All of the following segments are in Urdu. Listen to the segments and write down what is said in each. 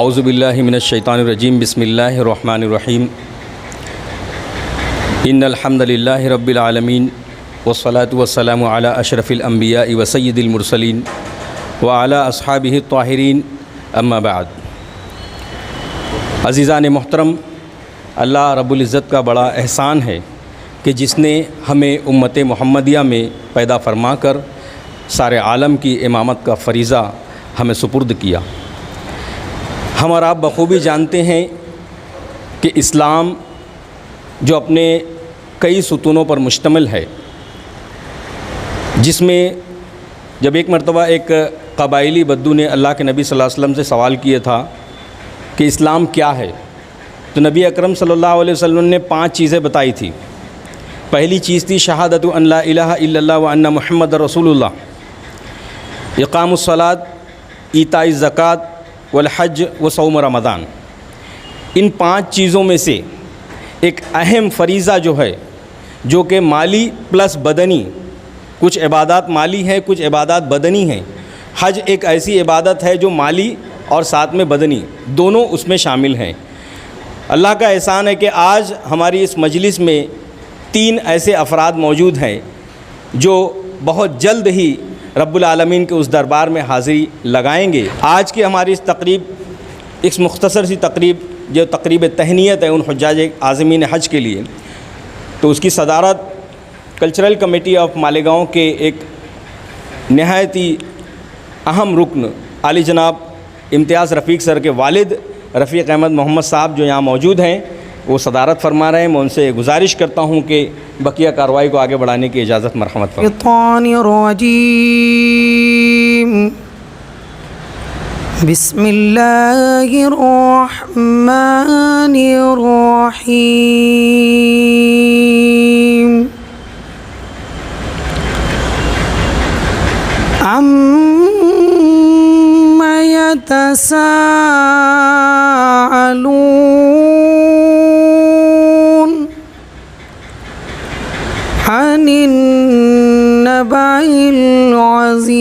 اعوذ باللہ من الشیطان الرجیم بسم اللہ الرحمن الرحیم ان الحمد للہ رب العالمین والصلاة والسلام علی اشرف الانبیاء وسید المرسلین وعلی اصحابہ الطاہرین اما بعد۔ عزیزان محترم، اللہ رب العزت کا بڑا احسان ہے کہ جس نے ہمیں امت محمدیہ میں پیدا فرما کر سارے عالم کی امامت کا فریضہ ہمیں سپرد کیا۔ ہم اور آپ بخوبی جانتے ہیں کہ اسلام جو اپنے کئی ستونوں پر مشتمل ہے، جس میں جب ایک مرتبہ ایک قبائلی بدو نے اللہ کے نبی صلی اللہ علیہ وسلم سے سوال کیا تھا کہ اسلام کیا ہے، تو نبی اکرم صلی اللہ علیہ وسلم نے 5 چیزیں بتائی تھی۔ پہلی چیز تھی شہادت ان لا الہ الا اللہ وان محمد رسول اللہ، اقام الصلاۃ، ایتاء الزکوٰۃ والحج وصوم رمضان۔ ان 5 چیزوں میں سے ایک اہم فریضہ جو ہے، جو کہ مالی پلس بدنی، کچھ عبادات مالی ہیں، کچھ عبادات بدنی ہیں۔ حج ایک ایسی عبادت ہے جو مالی اور ساتھ میں بدنی دونوں اس میں شامل ہیں۔ اللہ کا احسان ہے کہ آج ہماری اس مجلس میں 3 ایسے افراد موجود ہیں جو بہت جلد ہی رب العالمین کے اس دربار میں حاضری لگائیں گے۔ آج کی ہماری اس تقریب، ایک مختصر سی تقریب جو تقریب تہنیت ہے ان حجاج عازمین حج کے لیے، تو اس کی صدارت کلچرل کمیٹی آف مالیگاؤں کے ایک نہایت ہی اہم رکن عالی جناب امتیاز رفیق سر کے والد رفیق احمد محمد صاحب جو یہاں موجود ہیں، وہ صدارت فرما رہے ہیں۔ میں ان سے گزارش کرتا ہوں کہ بقیہ کارروائی کو آگے بڑھانے کی اجازت مرحمت فرمائیں۔ بسم اللہ الرحمن الرحیم۔ عَمَّ يَتَسَاءَلُونَ عَنِ النَّبَإِ الْعَظِيمِ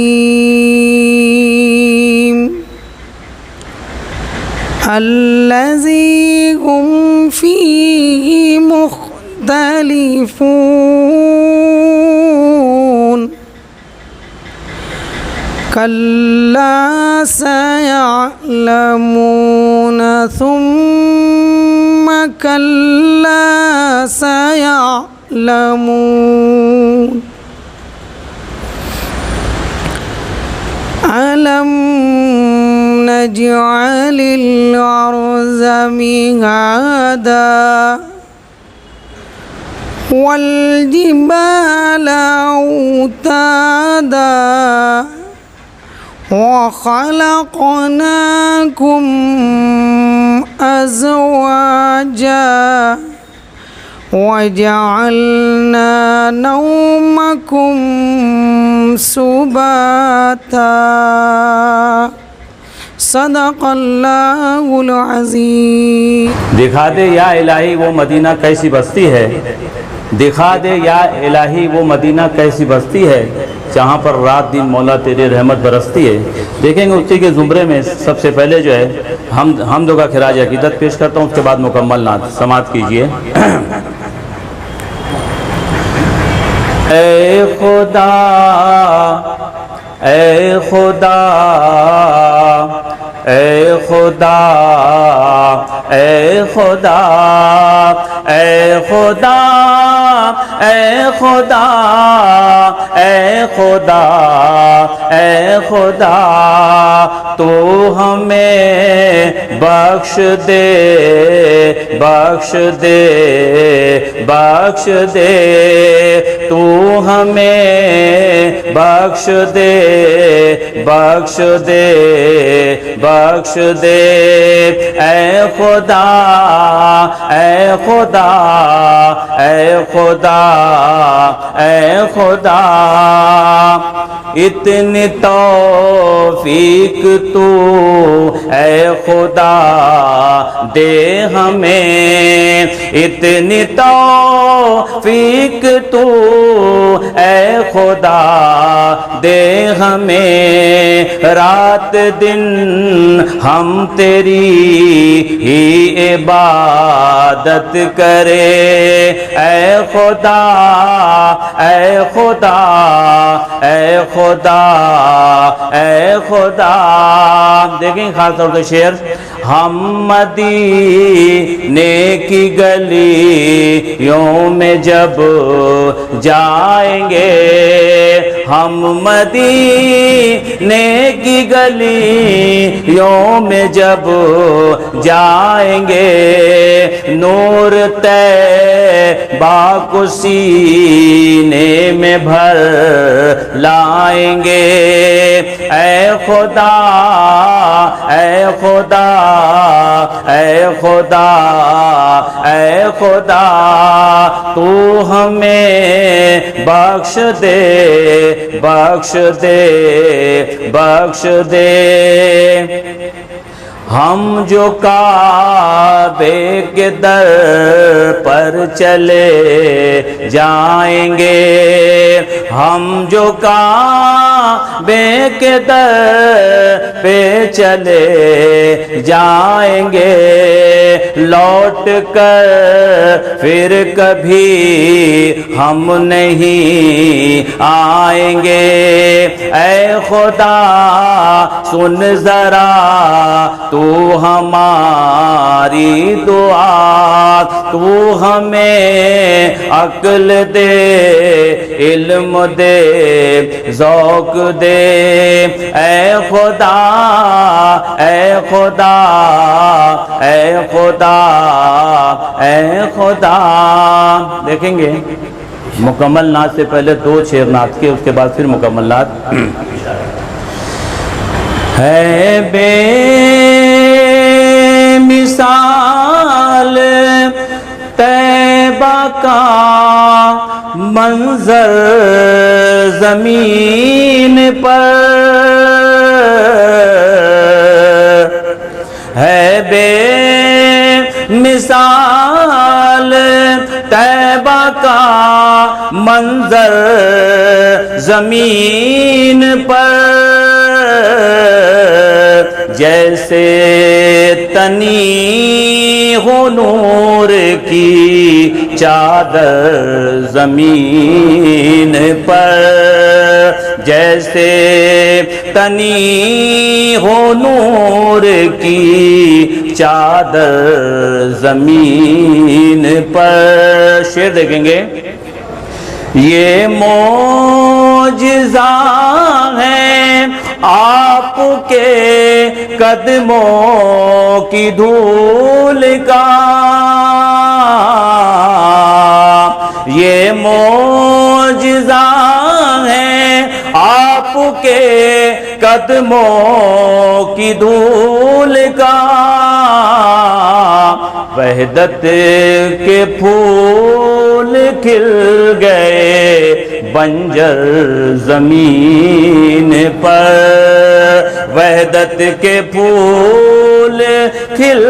الَّذِي هُمْ فِيهِ مُخْتَلِفُونَ كَلَّا سَيَعْلَمُونَ ثُمَّ كَلَّا سَيَعْلَمُونَ أَلَمْ نَجْعَلِ الْأَرْضَ مِهَادًا وَالْجِبَالَ أَوْتَادًا وَخَلَقْنَاكُمْ أَزْوَاجًا وَجَعَلْنَا نَوْمَكُمْ سُبَاتًا صدق اللہ العظیم۔ دکھا دے یا الہی وہ مدینہ کیسی بستی ہے، دکھا دے یا الہی وہ مدینہ کیسی بستی ہے، جہاں پر رات دن مولا تیری رحمت برستی ہے۔ دیکھیں گے اسی کے زمرے میں سب سے پہلے جو ہے حمدوں کا خراج عقیدت پیش کرتا ہوں، اس کے بعد مکمل نعت سماعت کیجئے۔ اے خدا اے خدا اے خدا اے خدا اے خدا اے خدا اے خدا اے خدا تو ہمیں بخش دے بخش دے بخش دے تو ہمیں بخش دے بخش دے بخش دے اے خدا اے خدا اے خدا اے خدا اتنی توفیق تو اے خدا دے ہمیں، اتنی توفیق تو اے خدا دے ہمیں، رات دن ہم تیری ہی عبادت کرے، اے خدا اے خدا اے خدا اے خدا۔ دیکھیں خاص طور سے شعر، ہم مدینے کی گلیوں میں جب جائیں گے، ہم مدینے کی گلیوں میں جب جائیں گے، نور طیبہ کو سینے میں بھر لائیں گے، اے خدا اے خدا اے خدا اے خدا، تو ہمیں بخش دے بخش دے بخش دے۔ ہم جو کعبے کے در پر چلے جائیں گے، ہم جو کعبے کے در پہ چلے جائیں گے، لوٹ کر پھر کبھی ہم نہیں آئیں گے، اے خدا سن ذرا تو ہماری دعا، تو ہمیں عقل دے علم دے ذوق دے، اے خدا اے خدا اے خدا اے خدا۔ دیکھیں گے مکمل نعت سے پہلے 2 شعر نعت کے، اس کے بعد پھر مکمل نعت۔ ہے بے مثال طیبہ کا منظر زمین پر، ہے بے مثال طیبہ کا منظر زمین پر، جیسے تنی ہو نور کی چادر زمین پر، جیسے تنی ہو نور کی چادر زمین پر۔ شعر دیکھیں گے، یہ معجزہ ہے آپ کے قدموں کی دھول کا، یہ معجزہ ہے آپ کے قدموں کی دھول کا، وحدت کے پھول کھل گئے بنجر زمین پر، وحدت کے پھول کھل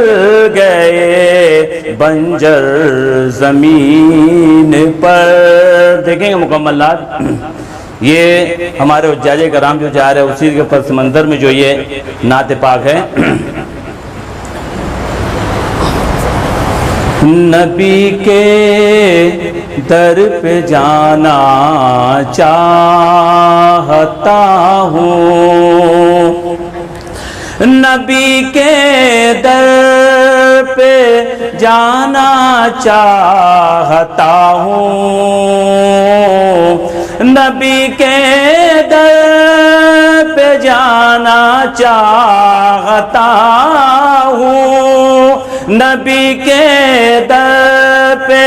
گئے بنجر زمین پر۔ دیکھیں گے مکملات۔ یہ ہمارے حجاج کرام جو جا رہے ہیں اسی کے پس منظر میں جو یہ نعت پاک ہے، نبی کے در پہ جانا چاہتا ہوں، نبی کے در پہ جانا چاہتا ہوں، نبی کے در پہ جانا چاہتا ہوں، نبی کے در پہ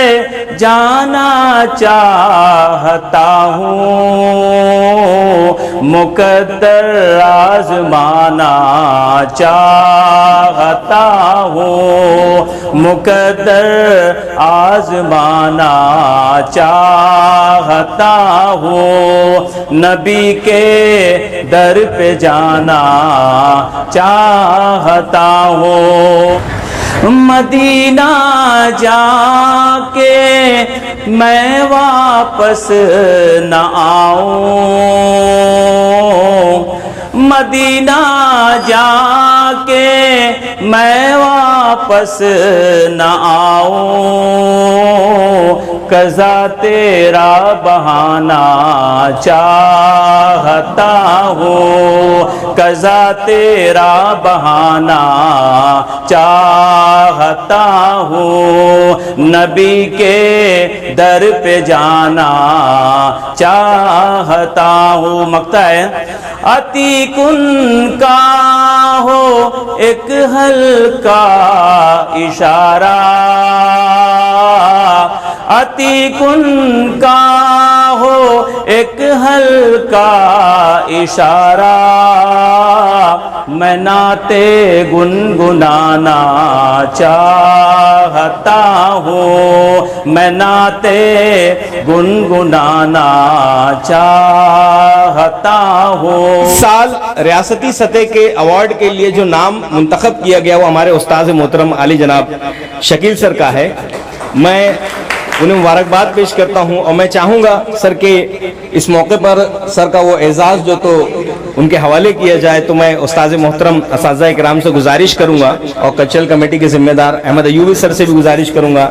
جانا چاہتا ہوں، مقدر آزمانا چاہتا ہوں، مقدر آزمانا چاہتا ہوں، نبی کے در پہ جانا چاہتا ہوں، مدینہ جا کے میں واپس نہ آؤں، مدینہ جا کے میں واپس نہ آؤں، قضا تیرا بہانا چاہتا ہوں، قضا تیرا بہانا چاہتا ہوں، نبی کے در پہ جانا چاہتا ہوں۔ مقطع ہے، عتیق ان کا ہو ایک ہلکا اشارہ، عتیق ان کا ہو ایک ہلکا اشارہ، میں نعت گنگنانا چاہتا ہوں، میں نعت گنگنانا چاہتا ہوں۔ سال ریاستی سطح کے ایوارڈ کے لیے جو نام منتخب کیا گیا وہ ہمارے استاذ محترم علی جناب شکیل سر کا ہے۔ میں انہیں مبارکباد پیش کرتا ہوں، اور میں چاہوں گا سر کہ اس موقع پر سر کا وہ اعزاز جو تو ان کے حوالے کیا جائے، تو میں استاذ محترم اساتذہ اکرام سے گزارش کروں گا، اور کلچرل کمیٹی کے ذمہ دار احمد ایوبی سر سے بھی گزارش کروں گا،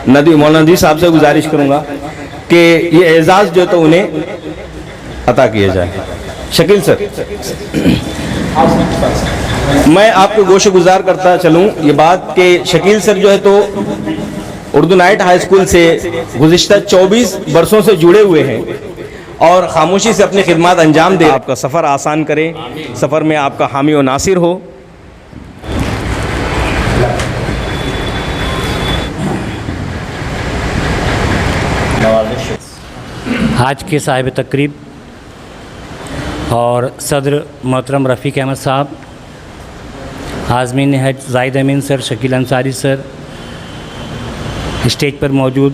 مولانا ندوی صاحب سے گزارش کروں گا کہ یہ اعزاز جو تو انہیں عطا کیا جائے۔ شکیل سر، میں آپ کو گوش گزار کرتا چلوں یہ بات کہ شکیل سر جو ہے تو اردو نائٹ ہائی اسکول سے گزشتہ 24 برسوں سے جڑے ہوئے ہیں، اور خاموشی سے اپنی خدمات انجام دے، آپ کا سفر آسان کرے، سفر میں آپ کا حامی و ناصر ہو۔ آج کے صاحب تقریب اور صدر محترم رفیق احمد صاحب، عازمین حج زاہد امین سر، شکیل انصاری سر، اسٹیج پر موجود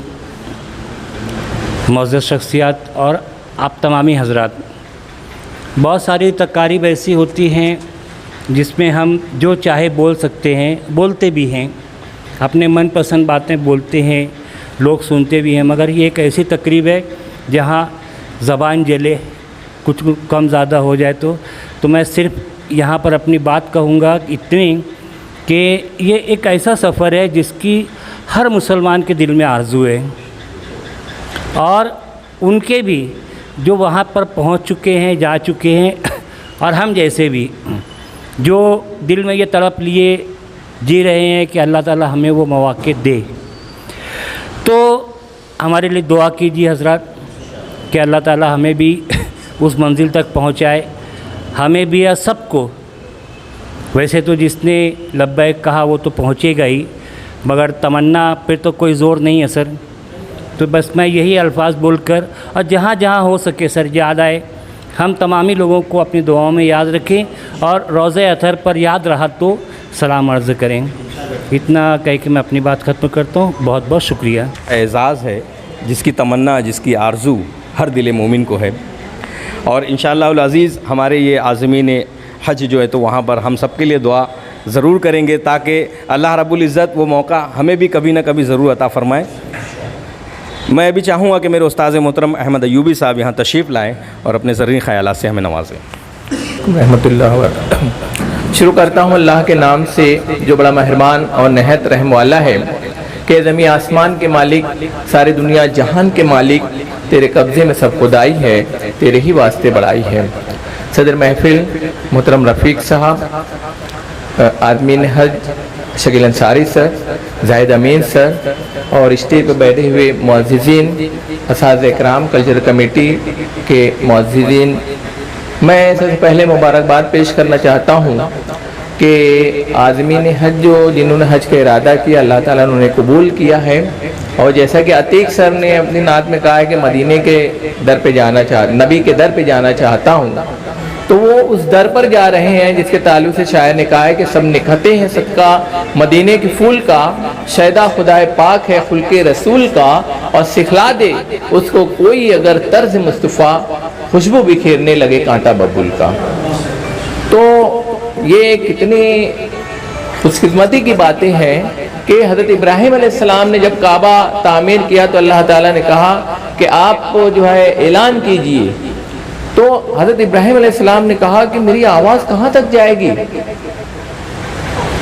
معزز شخصیات اور آپ تمامی حضرات، بہت ساری تقاریب ایسی ہوتی ہیں جس میں ہم جو چاہے بول سکتے ہیں، بولتے بھی ہیں، اپنے من پسند باتیں بولتے ہیں، لوگ سنتے بھی ہیں، مگر یہ ایک ایسی تقریب ہے جہاں زبان جلے، کچھ کم زیادہ ہو جائے تو میں صرف یہاں پر اپنی بات کہوں گا اتنی کہ یہ ایک ایسا سفر ہے جس کی ہر مسلمان کے دل میں آرزو ہے، اور ان کے بھی جو وہاں پر پہنچ چکے ہیں، جا چکے ہیں، اور ہم جیسے بھی جو دل میں یہ تڑپ لیے جی رہے ہیں کہ اللہ تعالی ہمیں وہ مواقع دے، تو ہمارے لیے دعا کیجیے حضرات کہ اللہ تعالی ہمیں بھی اس منزل تک پہنچائے، ہمیں بھی یا سب کو۔ ویسے تو جس نے لبیک کہا وہ تو پہنچے گا ہی، مگر تمنا پہ تو کوئی زور نہیں ہے سر، تو بس میں یہی الفاظ بول کر، اور جہاں جہاں ہو سکے سر یاد آئے، ہم تمامی لوگوں کو اپنی دعاؤں میں یاد رکھیں، اور روضہ اطہر پر یاد رہا تو سلام عرض کریں۔ اتنا کہہ کے میں اپنی بات ختم کرتا ہوں، بہت بہت شکریہ۔ اعزاز ہے جس کی تمنا، جس کی آرزو ہر دل مومن کو ہے، اور انشاءاللہ العزیز ہمارے یہ عازمین حج جو ہے تو وہاں پر ہم سب کے لیے دعا ضرور کریں گے، تاکہ اللہ رب العزت وہ موقع ہمیں بھی کبھی نہ کبھی ضرور عطا فرمائے۔ میں بھی چاہوں گا کہ میرے استاذ محترم احمد ایوبی صاحب یہاں تشریف لائیں اور اپنے زرعی خیالات سے ہمیں نوازیں۔ رحمۃ اللہ وبرکاتہ۔ شروع کرتا ہوں اللہ کے نام سے جو بڑا مہربان اور نہایت رحم والا ہے، کہ زمین آسمان کے مالک، ساری دنیا جہان کے مالک، تیرے قبضے میں سب خدائی ہے، تیرے ہی واسطے بڑائی ہے۔ صدر محفل محترم رفیق صاحب، عازمین حج شکیل انصاری سر، زاہد امین سر، اور اسٹیج پہ بیٹھے ہوئے معززین، اساتذہ اکرام، کلچرل کمیٹی کے معززین، میں سب سے پہلے مبارکباد پیش کرنا چاہتا ہوں کہ عازمین حج جنہوں نے حج کا ارادہ کیا، اللہ تعالیٰ نے انہیں قبول کیا ہے، اور جیسا کہ عتیق سر نے اپنی نعت میں کہا ہے کہ مدینے کے در پہ جانا نبی کے در پہ جانا چاہتا ہوں، تو وہ اس در پر جا رہے ہیں جس کے تعلق سے شاعر نے کہا ہے کہ سب نکھتے ہیں صدقہ مدینے کے پھول کا، شیدا خدائے پاک ہے خلق رسول کا، اور سکھلا دے اس کو کوئی اگر طرز مصطفیٰ خوشبو بکھیرنے لگے کانٹا ببول کا۔ تو یہ کتنی خوش قسمتی کی باتیں ہیں کہ حضرت ابراہیم علیہ السلام نے جب کعبہ تعمیر کیا تو اللہ تعالیٰ نے کہا کہ آپ جو ہے اعلان کیجئے، تو حضرت ابراہیم علیہ السلام نے کہا کہ میری آواز کہاں تک جائے گی؟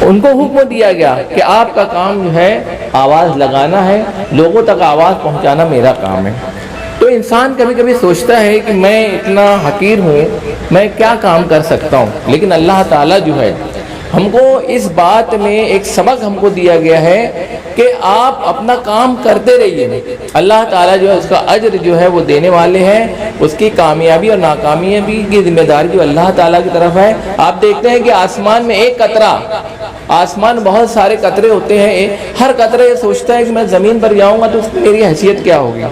ان کو حکم دیا گیا کہ آپ کا کام جو ہے آواز لگانا ہے، لوگوں تک آواز پہنچانا میرا کام ہے۔ تو انسان کبھی کبھی سوچتا ہے کہ میں اتنا حقیر ہوں، میں کیا کام کر سکتا ہوں، لیکن اللہ تعالیٰ جو ہے ہم کو اس بات میں ایک سبق ہم کو دیا گیا ہے کہ آپ اپنا کام کرتے رہیے، اللہ تعالیٰ جو ہے اس کا اجر جو ہے وہ دینے والے ہیں، اس کی کامیابی اور ناکامیابی کی ذمہ داری جو اللہ تعالیٰ کی طرف ہے۔ آپ دیکھتے ہیں کہ آسمان میں ایک قطرہ، آسمان بہت سارے قطرے ہوتے ہیں، ہر قطرے یہ سوچتا ہے کہ میں زمین پر جاؤں گا تو اس کی میری حیثیت کیا ہوگی۔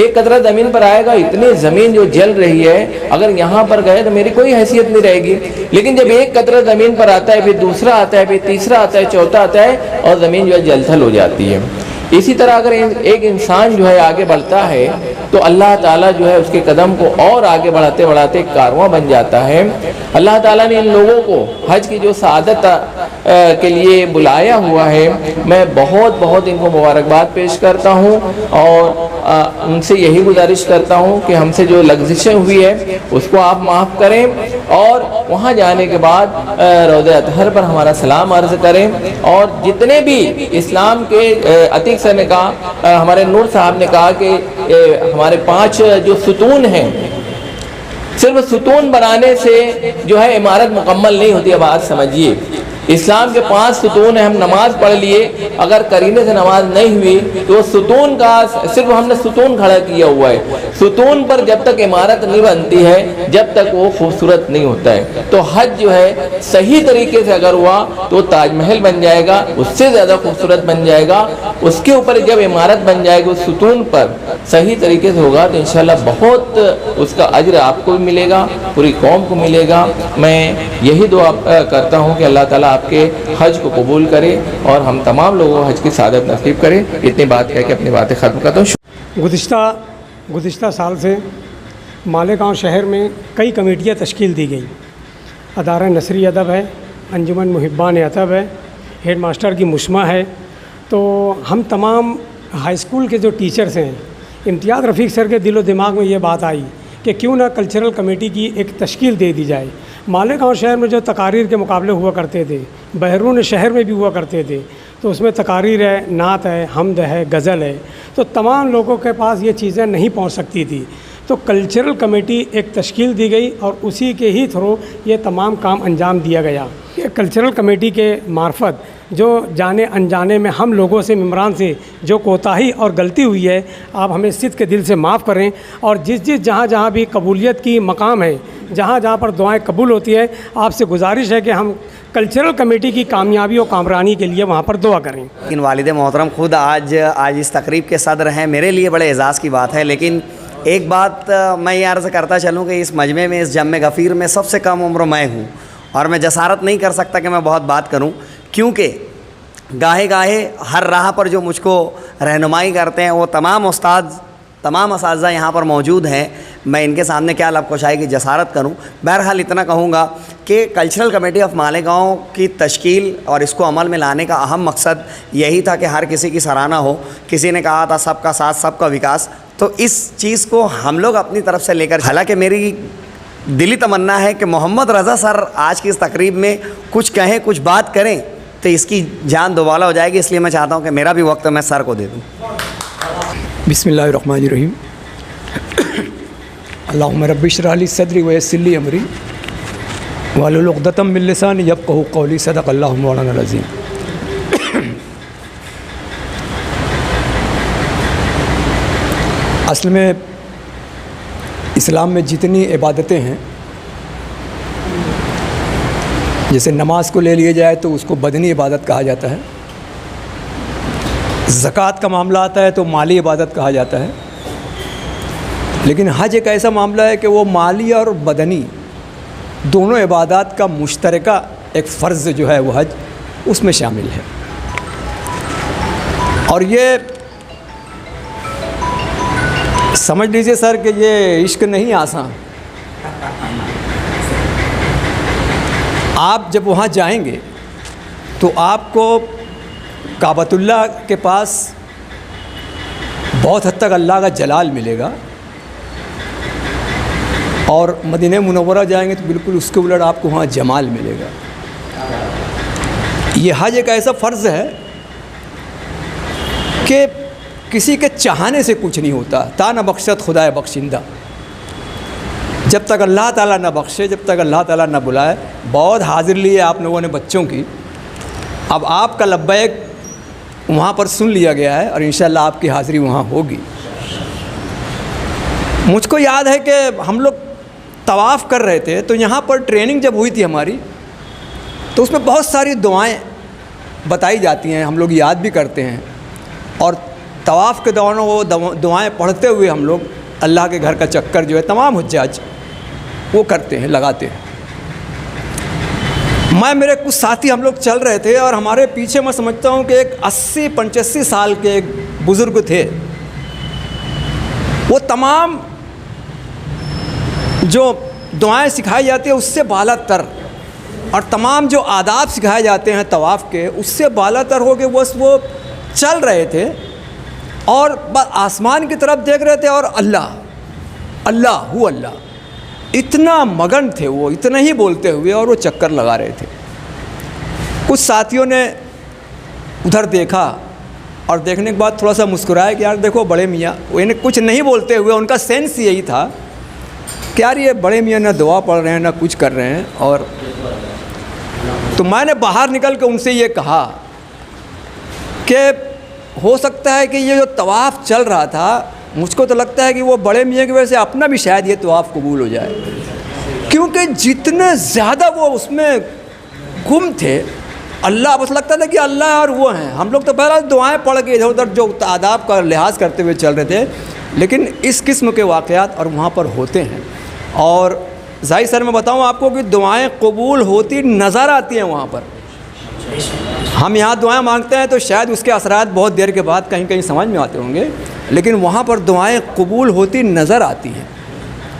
ایک قطرہ زمین پر آئے گا، اتنی زمین جو جل رہی ہے، اگر یہاں پر گئے تو میری کوئی حیثیت نہیں رہے گی، لیکن جب ایک قطرہ زمین پر آتا ہے، پھر دوسرا آتا ہے، پھر تیسرا آتا ہے، چوتھا آتا ہے، اور زمین جو ہے جل تھل ہو جاتی ہے۔ اسی طرح اگر ایک انسان جو ہے آگے بڑھتا ہے تو اللہ تعالیٰ جو ہے اس کے قدم کو اور آگے بڑھاتے بڑھاتے ایک کارواں بن جاتا ہے۔ اللہ تعالیٰ نے ان لوگوں کو حج کی جو سعادت کے لیے بلایا ہوا ہے، میں بہت بہت ان کو مبارکباد پیش کرتا ہوں، اور ان سے یہی گزارش کرتا ہوں کہ ہم سے جو لغزشیں ہوئی ہے اس کو آپ معاف کریں، اور وہاں جانے کے بعد روضہ اطہر پر ہمارا سلام عرض کریں، اور جتنے بھی اسلام کے عتیق سے نے کہا، ہمارے نور صاحب نے کہا کہ ہمارے 5 جو ستون ہیں، صرف ستون بنانے سے جو ہے عمارت مکمل نہیں ہوتی۔ اب بات سمجھیے، اسلام کے 5 ستون ہیں، ہم نماز پڑھ لیے، اگر کرینے سے نماز نہیں ہوئی تو ستون کا صرف ہم نے ستون کھڑا کیا ہوا ہے، ستون پر جب تک عمارت نہیں بنتی ہے جب تک وہ خوبصورت نہیں ہوتا ہے۔ تو حج جو ہے صحیح طریقے سے اگر ہوا تو تاج محل بن جائے گا، اس سے زیادہ خوبصورت بن جائے گا، اس کے اوپر جب عمارت بن جائے گی اس ستون پر صحیح طریقے سے ہوگا تو انشاءاللہ بہت اس کا اجر آپ کو بھی ملے گا، پوری قوم کو ملے گا۔ میں یہی دعا کرتا ہوں کہ اللہ تعالیٰ آپ کے حج کو قبول کرے اور ہم تمام لوگوں کو حج کی سعادت نصیب کرے۔ اتنی بات کہہ کے اپنی باتیں ختم کرتا ہوں۔ گزشتہ سال سے مالیگاؤں شہر میں کئی کمیٹیاں تشکیل دی گئی۔ ادارہ نثری ادب ہے، انجمن محبان ادب ہے، ہیڈ ماسٹر کی مشمع ہے۔ تو ہم تمام ہائی اسکول کے جو ٹیچرز ہیں، امتیاز رفیق سر کے دل و دماغ میں یہ بات آئی کہ کیوں نہ کلچرل کمیٹی کی ایک تشکیل دے دی جائے۔ مالیگاؤں شہر میں جو تقاریر کے مقابلے ہوا کرتے تھے، بیرون شہر میں بھی ہوا کرتے تھے، تو اس میں تقاریر ہے، نعت ہے، حمد ہے، غزل ہے، تو تمام لوگوں کے پاس یہ چیزیں نہیں پہنچ سکتی تھی۔ تو کلچرل کمیٹی ایک تشکیل دی گئی اور اسی کے ہی تھرو یہ تمام کام انجام دیا گیا۔ یہ کلچرل کمیٹی کے معرفت جو جانے انجانے میں ہم لوگوں سے ممبران سے جو کوتاہی اور غلطی ہوئی ہے، آپ ہمیں صدق کے دل سے معاف کریں، اور جس جہاں بھی قبولیت کی مقام ہے، جہاں پر دعائیں قبول ہوتی ہے، آپ سے گزارش ہے کہ ہم کلچرل کمیٹی کی کامیابی اور کامرانی کے لیے وہاں پر دعا کریں۔ لیکن والد محترم خود آج اس تقریب کے صدر ہیں، میرے لیے بڑے اعزاز کی بات ہے۔ لیکن ایک بات میں یہ عرض کرتا چلوں کہ اس مجمع میں، اس جمع غفیر میں سب سے کم عمر میں ہوں، اور میں جسارت نہیں کر سکتا کہ میں بہت بات کروں، کیونکہ گاہے ہر راہ پر جو مجھ کو رہنمائی کرتے ہیں وہ تمام اساتذہ یہاں پر موجود ہیں، میں ان کے سامنے کیا لب کشائی کی جسارت کروں۔ بہرحال اتنا کہوں گا کہ کلچرل کمیٹی آف مالیگاؤں کی تشکیل اور اس کو عمل میں لانے کا اہم مقصد یہی تھا کہ ہر کسی کی سراہنا ہو۔ کسی نے کہا تھا سب کا ساتھ سب کا وکاس، تو اس چیز کو ہم لوگ اپنی طرف سے لے کر، حالانکہ میری دلی تمنا ہے کہ محمد رضا سر آج کی اس تقریب میں کچھ کہیں، کچھ بات کریں تو اس کی جان دوبالا ہو جائے گی، اس لیے میں چاہتا ہوں کہ میرا بھی وقت میں سر کو دے دوں۔ بسم اللہ الرحمن الرحیم۔ اللہم رب اشرح لی صدری ویسر لی امری واحلل عقدۃ من لسانی یفقہوا قولی۔ صدق اللہ مولانا العظیم۔ اصل میں اسلام میں جتنی عبادتیں ہیں، جیسے نماز کو لے لیا جائے تو اس کو بدنی عبادت کہا جاتا ہے، زکوٰۃ کا معاملہ آتا ہے تو مالی عبادت کہا جاتا ہے، لیکن حج ایک ایسا معاملہ ہے کہ وہ مالی اور بدنی دونوں عبادات کا مشترکہ ایک فرض جو ہے وہ حج اس میں شامل ہے. اور یہ سمجھ لیجئے سر کہ یہ عشق نہیں آسان. آپ جب وہاں جائیں گے تو آپ کو کعبۃ اللہ کے پاس بہت حد تک اللہ کا جلال ملے گا، اور مدینہ منورہ جائیں گے تو بالکل اس کے الٹ آپ کو وہاں جمال ملے گا. یہ حج ایک ایسا فرض ہے کہ کسی کے چاہنے سے کچھ نہیں ہوتا. تا نہ بخشت خدائے بخشندہ، جب تک اللہ تعالیٰ نہ بخشے، جب تک اللہ تعالیٰ نہ بلائے. بہت حاضر لی ہے آپ لوگوں نے بچوں کی، اب آپ کا لبیک وہاں پر سن لیا گیا ہے اور انشاءاللہ آپ کی حاضری وہاں ہوگی. مجھ کو یاد ہے کہ ہم لوگ طواف کر رہے تھے تو یہاں پر ٹریننگ جب ہوئی تھی ہماری تو اس میں بہت ساری دعائیں بتائی جاتی ہیں، ہم لوگ یاد بھی کرتے ہیں، اور طواف کے دوران وہ دعائیں پڑھتے ہوئے ہم لوگ اللہ کے گھر کا چکر جو ہے تمام حجاج وہ کرتے ہیں، لگاتے ہیں. میرے کچھ ساتھی ہم لوگ چل رہے تھے اور ہمارے پیچھے میں سمجھتا ہوں کہ ایک 80-85 سال کے ایک بزرگ تھے. وہ تمام جو دعائیں سکھائی جاتی ہیں اس سے بالا تر، اور تمام جو آداب سکھائے جاتے ہیں طواف کے اس سے بالا تر ہو کے بس وہ چل رہے تھے اور بس آسمان کی طرف دیکھ رہے تھے اور اللہ اللہ ہو اللہ، اتنا مگن تھے وہ، اتنا ہی بولتے ہوئے، اور وہ چکر لگا رہے تھے. کچھ ساتھیوں نے ادھر دیکھا اور دیکھنے کے بعد تھوڑا سا مسکرائے کہ یار دیکھو بڑے میاں، وہ انہیں کچھ نہیں بولتے ہوئے ان کا سینس یہی تھا کہ یار یہ بڑے میاں نہ دعا پڑھ رہے ہیں نہ کچھ کر رہے ہیں. اور تو میں نے باہر نکل کے ان سے یہ کہا کہ ہو سکتا ہے کہ یہ جو طواف چل رہا تھا مجھ کو تو لگتا ہے کہ وہ بڑے میاں کی وجہ سے اپنا بھی شاید یہ طواف قبول ہو جائے، کیونکہ جتنے زیادہ وہ اس میں گم تھے، اللہ بس لگتا تھا کہ اللہ اور وہ ہیں. ہم لوگ تو بہرحال دعائیں پڑھ کے ادھر ادھر جو آداب کا لحاظ کرتے ہوئے چل رہے تھے، لیکن اس قسم کے واقعات اور وہاں پر ہوتے ہیں. اور ظاہر سر میں بتاؤں آپ کو کہ دعائیں قبول ہوتی نظر آتی ہیں وہاں پر. ہم یہاں دعائیں مانگتے ہیں تو شاید اس کے اثرات بہت دیر کے بعد کہیں کہیں سمجھ میں آتے ہوں گے، لیکن وہاں پر دعائیں قبول ہوتی نظر آتی ہیں.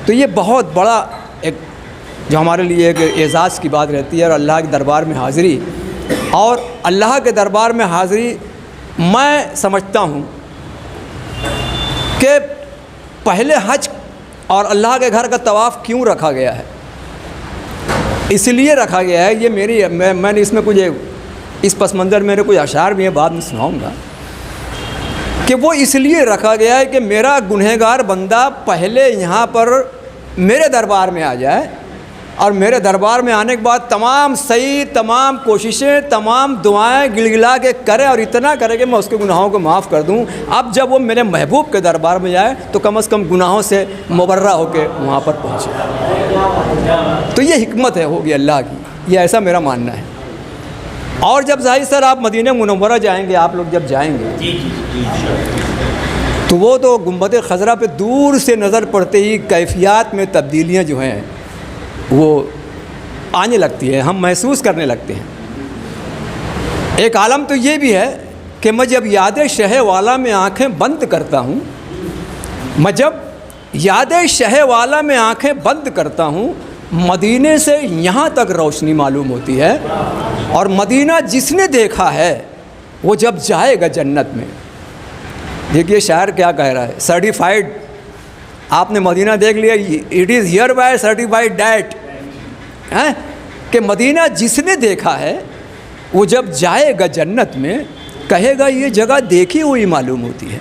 تو یہ بہت بڑا ایک جو ہمارے لیے ایک اعزاز کی بات رہتی ہے. اور اللہ کے دربار میں حاضری، اور اللہ کے دربار میں حاضری میں سمجھتا ہوں کہ پہلے حج اور اللہ کے گھر کا طواف کیوں رکھا گیا ہے. اس لیے رکھا گیا ہے، یہ میری میں نے اس میں کچھ اس پس منظر میرے کچھ اشعار بھی ہیں بعد میں سناؤں گا، کہ وہ اس لیے رکھا گیا ہے کہ میرا گنہگار بندہ پہلے یہاں پر میرے دربار میں آ جائے، اور میرے دربار میں آنے کے بعد تمام صحیح، تمام کوششیں، تمام دعائیں گڑگڑا کے کرے اور اتنا کرے کہ میں اس کے گناہوں کو معاف کر دوں. اب جب وہ میرے محبوب کے دربار میں جائے تو کم از کم گناہوں سے مبرہ ہو کے وہاں پر پہنچے. تو یہ حکمت ہے ہوگی اللہ کی، یہ ایسا میرا ماننا ہے. اور جب ظاہر سر آپ مدینہ منورہ جائیں گے، آپ لوگ جب جائیں گے تو وہ تو گنبد خضرا پہ دور سے نظر پڑتے ہی کیفیات میں تبدیلیاں جو ہیں وہ آنے لگتی ہے، ہم محسوس کرنے لگتے ہیں. ایک عالم تو یہ بھی ہے کہ میں جب یاد شہ والا میں آنکھیں بند کرتا ہوں، میں جب یاد شہ والا میں آنکھیں بند کرتا ہوں، مدینے سے یہاں تک روشنی معلوم ہوتی ہے. اور مدینہ جس نے دیکھا ہے وہ جب جائے گا جنت میں. دیکھیے شاعر کیا کہہ رہا ہے، سرٹیفائیڈ، آپ نے مدینہ دیکھ لیا، it is here by certified that, کہ مدینہ جس نے دیکھا ہے وہ جب جائے گا جنت میں کہے گا یہ جگہ دیکھی ہوئی معلوم ہوتی ہے.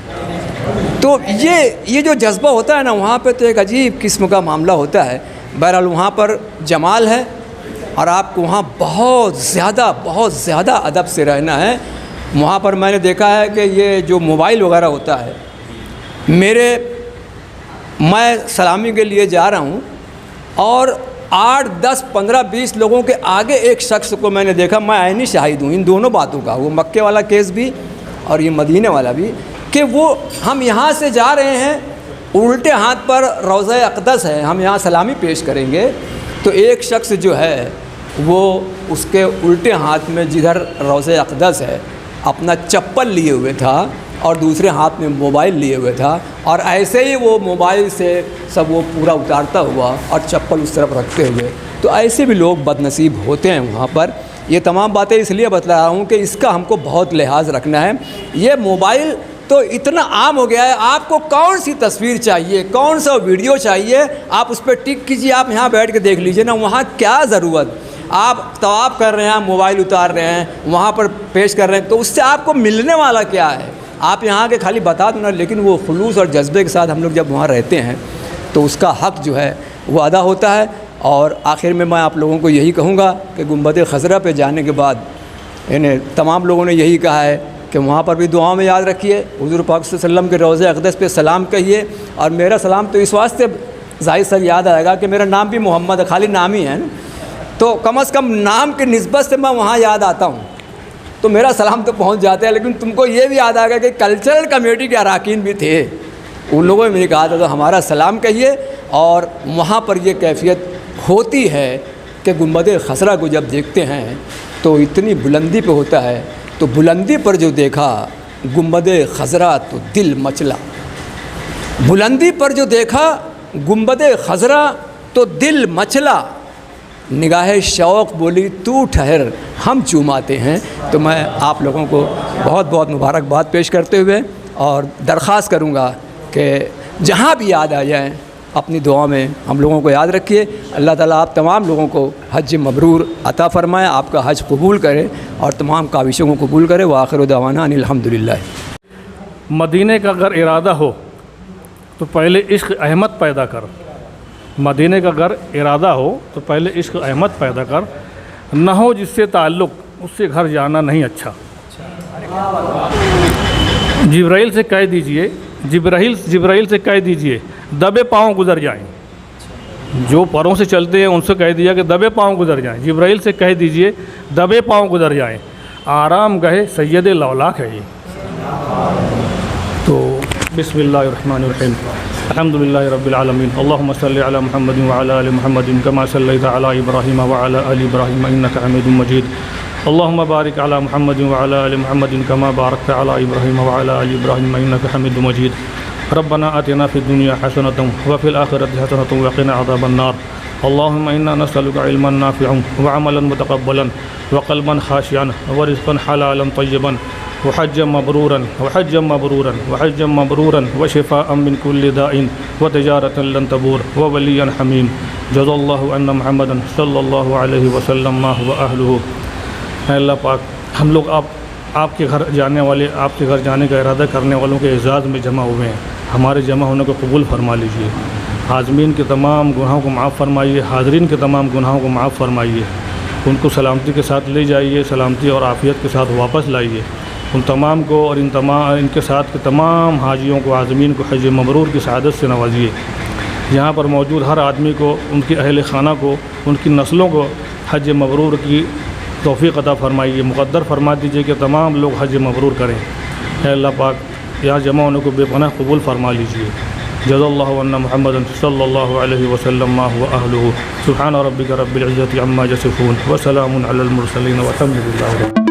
تو یہ جو جذبہ ہوتا ہے نا وہاں پہ تو ایک عجیب قسم کا معاملہ ہوتا ہے. بہرحال وہاں پر جمال ہے اور آپ کو وہاں بہت زیادہ ادب سے رہنا ہے. وہاں پر میں نے دیکھا ہے کہ یہ جو موبائل وغیرہ ہوتا ہے، میں سلامی کے لیے جا رہا ہوں اور 8, 10, 15, 20 لوگوں کے آگے ایک شخص کو میں نے دیکھا، میں عینی شاہد ہوں ان دونوں باتوں کا، وہ مکے والا کیس بھی اور یہ مدینے والا بھی، کہ وہ ہم یہاں سے جا رہے ہیں، الٹے ہاتھ پر روضہ اقدس ہے، ہم یہاں سلامی پیش کریں گے، تو ایک شخص جو ہے وہ اس کے الٹے ہاتھ میں جدھر روضہ اقدس ہے اپنا چپل لیے ہوئے تھا اور دوسرے ہاتھ میں موبائل لیے ہوئے تھا، اور ایسے ہی وہ موبائل سے سب وہ پورا اتارتا ہوا اور چپل اس طرف رکھتے ہوئے۔ تو ایسے بھی لوگ بد نصیب ہوتے ہیں وہاں پر۔ یہ تمام باتیں اس لیے بتلا رہا ہوں کہ اس کا ہم کو بہت لحاظ رکھنا ہے۔ یہ موبائل تو اتنا عام ہو گیا ہے، آپ کو کون سی تصویر چاہیے، کون سا ویڈیو چاہیے، آپ اس پہ ٹک کیجیے، آپ یہاں بیٹھ کے دیکھ لیجیے نا، وہاں کیا ضرورت، آپ طواف کر رہے ہیں، موبائل اتار رہے ہیں، وہاں پر پیش کر رہے ہیں، تو اس سے آپ کو ملنے والا کیا ہے؟ آپ یہاں کے خالی بتا دو نا، لیکن وہ خلوص اور جذبے کے ساتھ ہم لوگ جب وہاں رہتے ہیں تو اس کا حق جو ہے وہ ادا ہوتا ہے۔ اور آخر میں آپ لوگوں کو یہی کہوں گا کہ گنبد خضرا پہ جانے کے بعد تمام لوگوں نے یہی کہا ہے کہ وہاں پر بھی دعاؤں میں یاد رکھیے، حضور پاک صلی اللہ علیہ وسلم کے روضہ اقدس پہ سلام کہیے، اور میرا سلام تو اس واسطے ظاہر سر یاد آئے گا کہ میرا نام بھی محمد ہے، خالی نام ہی ہے نا، تو کم از کم نام کی نسبت سے میں وہاں یاد آتا ہوں تو میرا سلام تو پہنچ جاتا ہے۔ لیکن تم کو یہ بھی یاد آئے گا کہ کلچرل کمیٹی کے اراکین بھی تھے، ان لوگوں نے مجھے کہا تھا تو ہمارا سلام کہیے، اور وہاں پر یہ کیفیت ہوتی ہے کہ گنبد خضرا کو جب دیکھتے ہیں تو اتنی بلندی پہ ہوتا ہے، تو بلندی پر جو دیکھا گنبد خضرا تو دل مچلا، بلندی پر جو دیکھا گنبد خضرا تو دل مچلا، نگاہ شوق بولی تو ٹھہر ہم چوماتے ہیں۔ تو میں آپ لوگوں کو بہت بہت مبارکباد پیش کرتے ہوئے اور درخواست کروں گا کہ جہاں بھی یاد آ جائیں اپنی دعا میں ہم لوگوں کو یاد رکھیے۔ اللہ تعالیٰ آپ تمام لوگوں کو حج مبرور عطا فرمائے، آپ کا حج قبول کرے اور تمام کاوشوں کو قبول کرے۔ وآخر دعوانا ان الحمدللہ۔ مدینے کا اگر ارادہ ہو تو پہلے عشق احمد پیدا کر، مدینے کا اگر ارادہ ہو تو پہلے عشق احمد پیدا کر، نہ ہو جس سے تعلق اس سے گھر جانا نہیں اچھا۔ جبرائیل سے کہہ دیجئے، جبرائیل سے کہہ دیجئے دبے پاؤں گزر جائیں، جو پروں سے چلتے ہیں ان سے کہہ دیا کہ دبے پاؤں گزر جائیں، جبرائیل سے کہہ دیجئے دبے پاؤں گزر جائیں، آرام گہے سید لولاک ہے یہ۔ تو بسم اللہ الرحمن الرحیم، الحمدللہ رب العالمین، اللہم صلی علی محمد وعلی آل محمد کما صلیت علی ابراہیم وعلی آل ابراہیم انک حمید مجید، اللہم بارک علی محمد وعلی آل محمد کما بارکت علی ابراہیم وعلی آل ابراہیم انک حمید مجید، ربنا آتنا فی الدنیا حسنۃ وفی الآخرۃ حسنۃ وقنا عذاب النار، اللہم انا نسألک علما نافعا وعملا متقبلا وقلبا خاشعا ورزقا حلالا طیبا وحجا مبرورا وشفاء من كل داء وتجارة لن تبور ووليا حميم، جزا اللہ عنا محمدا صلی اللہ علیہ وسلم ما هو اہلہ۔ اے اللہ پاک، ہم لوگ آپ کے گھر جانے والے، آپ کے گھر جانے کا ارادہ کرنے والوں کے اعزاز میں جمع ہوئے ہیں، ہمارے جمع ہونے کو قبول فرما لیجیے، عازمین کے تمام گناہوں کو معاف فرمائیے، حاضرین کے تمام گناہوں کو معاف فرمائیے، ان کو سلامتی کے ساتھ لے جائیے، سلامتی اور عافیت کے ساتھ واپس لائیے، ان تمام کو اور ان کے ساتھ کے تمام حاجیوں کو، عازمین کو حج مبرور کی سعادت سے نوازیے، یہاں پر موجود ہر آدمی کو، ان کی اہل خانہ کو، ان کی نسلوں کو حج مبرور کی توفیق عطا فرمائیے، مقدر فرما دیجیے کہ تمام لوگ حج مبرور کریں۔ اے اللہ پاک، یہاں جمع ہونے کو بے پناہ قبول فرما لیجیے۔ جزا اللہ عنا محمد صلی اللہ علیہ وسلم ما هو اہلہ، سبحان ربک رب العزت عما یصفون وسلام علی المرسلین والحمد للہ۔